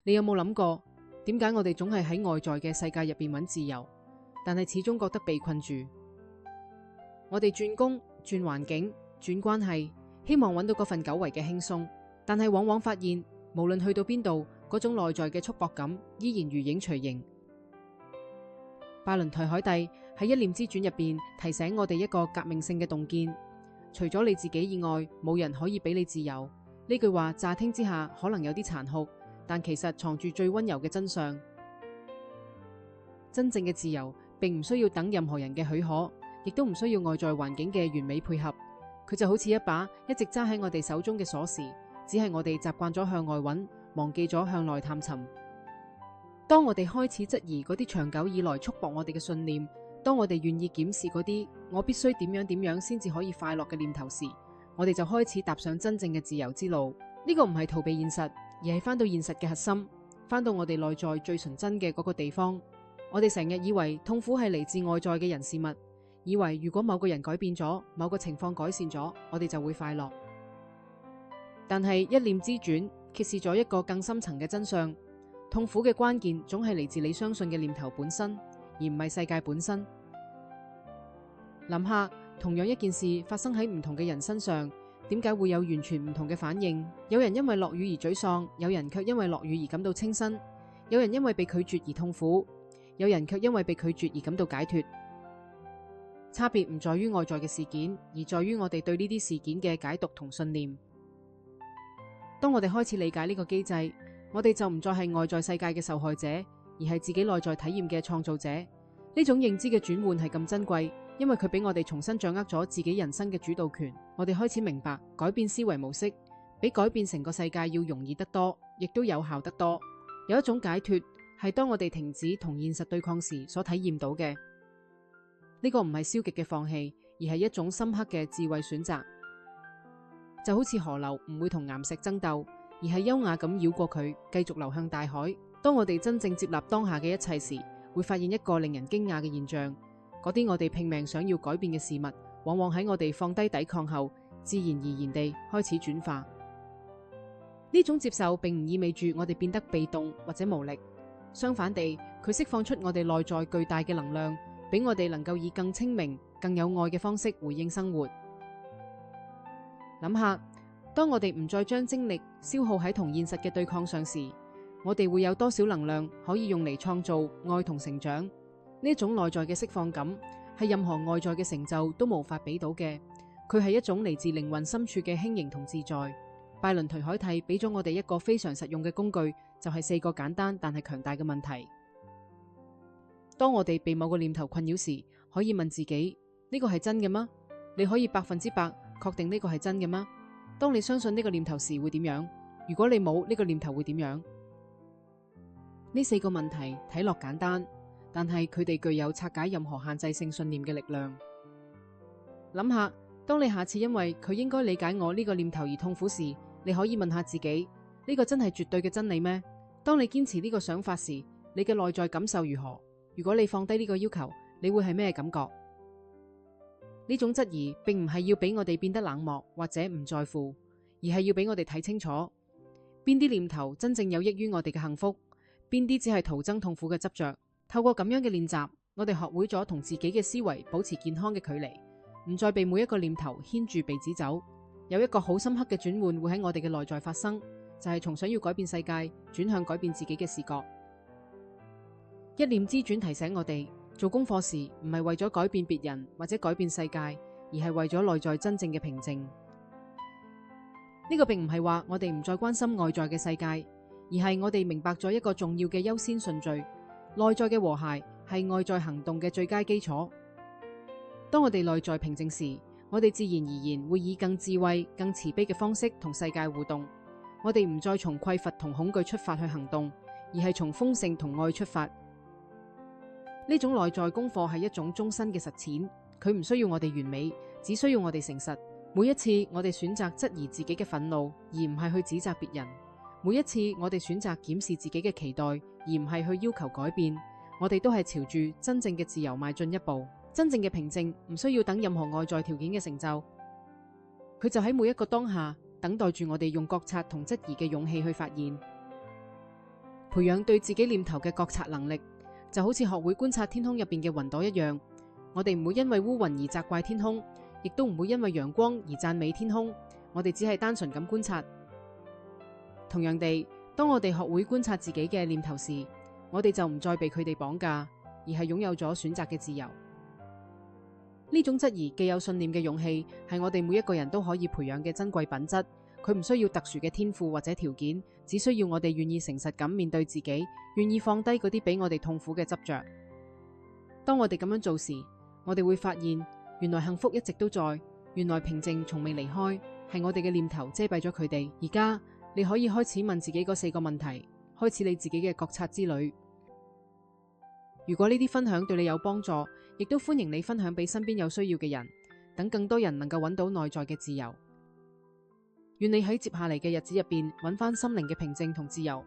你有冇諗過，點解我哋總係喺外在嘅世界入邊揾自由，但係始終覺得被困住？我哋轉工、轉環境、轉關係，希望揾到嗰份久違嘅輕鬆，但係往往發現，無論去到邊度，嗰種內在嘅束縛感依然如影隨形。拜倫台海蒂喺一念之轉入邊提醒我哋一個革命性嘅洞見：除咗你自己以外，冇人可以俾你自由。呢句話乍聽之下可能有啲殘酷，但其實藏住最溫柔嘅真相。真正嘅自由並唔需要等任何人嘅許可，亦都唔需要外在環境嘅完美配合。佢就好似一把一直揸喺我哋手中嘅鎖匙，只係我哋習慣咗向外揾，忘記咗向內探尋。當我哋開始質疑嗰啲長久以來束縛我哋嘅信念，當我哋願意檢視嗰啲我必須點樣先至可以快樂嘅念頭時，我哋就開始踏上真正嘅自由之路。呢個唔係逃避現實，而係翻到現實嘅核心，翻到我哋內在最純真嘅嗰個地方。我哋成日以為痛苦係嚟自外在嘅人事物，以為如果某個人改變咗，某個情況改善咗，我哋就會快樂。但係一念之轉揭示咗一個更深層嘅真相，痛苦嘅關鍵總係嚟自你相信嘅念頭本身，而唔係世界本身。諗下，同樣一件事發生喺唔同嘅人身上，點解會有完全唔同嘅反應？有人因為落雨而沮喪，有人卻因為落雨而感到清新；有人因為被拒絕而痛苦，有人卻因為被拒絕而感到解脫。差別唔在於外在嘅事件，而在於我哋對呢啲事件嘅解讀同信念。當我哋開始理解呢個機制，我哋就唔再係外在世界嘅受害者，而係自己內在體驗嘅創造者。呢種認知嘅轉換係咁珍貴，因為佢俾我哋重新掌握咗自己人生嘅主導權。我哋開始明白，改變思維模式比改變成個世界要容易得多，亦都有效得多。有一種解脫係當我哋停止同現實對抗時所體驗到嘅。呢個唔係消極嘅放棄，而係一種深刻嘅智慧選擇。就好似河流唔會同岩石爭鬥，而係優雅咁繞過佢，繼續流向大海。當我哋真正接納當下嘅一切時，會發現一個令人驚訝嘅現象：嗰啲我哋拼命想要改變嘅事物，往往喺我哋放低抵抗後，自然而然地開始轉化。呢種接受並唔意味住我哋變得被動或者無力，相反地，佢釋放出我哋內在巨大嘅能量，俾我哋能夠以更清明、更有愛嘅方式回應生活。諗下，當我哋唔再將精力消耗喺同現實嘅對抗上時，我哋會有多少能量可以用嚟創造愛同成長？呢一種內在嘅釋放感係任何外在嘅成就都無法俾到嘅。佢係一種嚟自靈魂深處嘅輕盈同自在。拜倫台海蒂俾咗我哋一個非常實用嘅工具，就係4個簡單但係強大嘅問題。當我哋被某個念頭困擾時，可以問自己：呢個係真嘅嗎？你可以100%確定呢個係真嘅嗎？當你相信呢個念頭時會點樣？如果你冇呢個念頭會點樣？呢4個問題睇落簡單，但係佢哋具有拆解任何限制性信念嘅力量。諗下，當你下次因為佢應該理解我呢個念頭而痛苦時，你可以問下自己：呢個真係絕對嘅真理咩？當你堅持呢個想法時，你嘅內在感受如何？如果你放低呢個要求，你會係咩感覺？呢種質疑並唔係要俾我哋變得冷漠或者唔在乎，而係要俾我哋睇清楚邊啲念頭真正有益於我哋嘅幸福，邊啲只係徒增痛苦嘅執着。透過咁樣嘅練習，我哋學會咗同自己嘅思維保持健康嘅距離，唔再被每一個念頭牽住鼻子走。有一個好深刻嘅轉換會喺我哋嘅內在發生，就係從想要改變世界轉向改變自己嘅視覺。一念之轉提醒我哋，做功課時唔係為咗改變別人或者改變世界，而係為咗內在真正嘅平靜。呢個並唔係話我哋唔再關心外在嘅世界，而係我哋明白咗一個重要嘅優先順序：內在嘅和諧係外在行動嘅最佳基礎。當我哋內在平靜時，我哋自然而然會以更智慧、更慈悲嘅方式同世界互動。我哋唔再從匱乏同恐懼出發去行動，而係從豐盛同愛出發。呢種內在功課係一種終身嘅實踐，佢唔需要我哋完美，只需要我哋誠實。每一次我哋選擇質疑自己嘅憤怒，而唔係去指責別人；每一次我哋選擇檢視自己嘅期待，而唔係去要求改變，我哋都係朝住真正嘅自由邁進一步。真正嘅平靜唔需要等任何外在條件嘅成就，佢就喺每一個當下，等待住我哋用覺察同質疑嘅勇氣去發現。培養對自己念頭嘅覺察能力，就好似學會觀察天空入邊嘅雲朵一樣。我哋唔會因為烏雲而責怪天空，亦都唔會因為陽光而讚美天空。我哋只係單純咁觀察。同樣地，當我哋學會觀察自己嘅念頭時，我哋就唔再被佢哋綁架，而係擁有咗選擇嘅自由。呢種質疑既有信念嘅勇氣，係我哋每一個人都可以培養嘅珍貴品質。佢唔需要特殊嘅天賦或者條件，只需要我哋願意誠實咁面對自己，願意放低嗰啲俾我哋痛苦嘅執着。當我哋咁樣做時，我哋會發現，原來幸福一直都在，原來平靜從未離開，係我哋嘅念頭遮蔽咗佢哋。而家你可以開始問自己嗰4個問題，開始你自己嘅覺察之旅。如果呢啲分享對你有幫助，亦都歡迎你分享俾身邊有需要嘅人，等更多人能夠揾到內在嘅自由。願你喺接下嚟嘅日子入邊揾翻心靈嘅平靜同自由。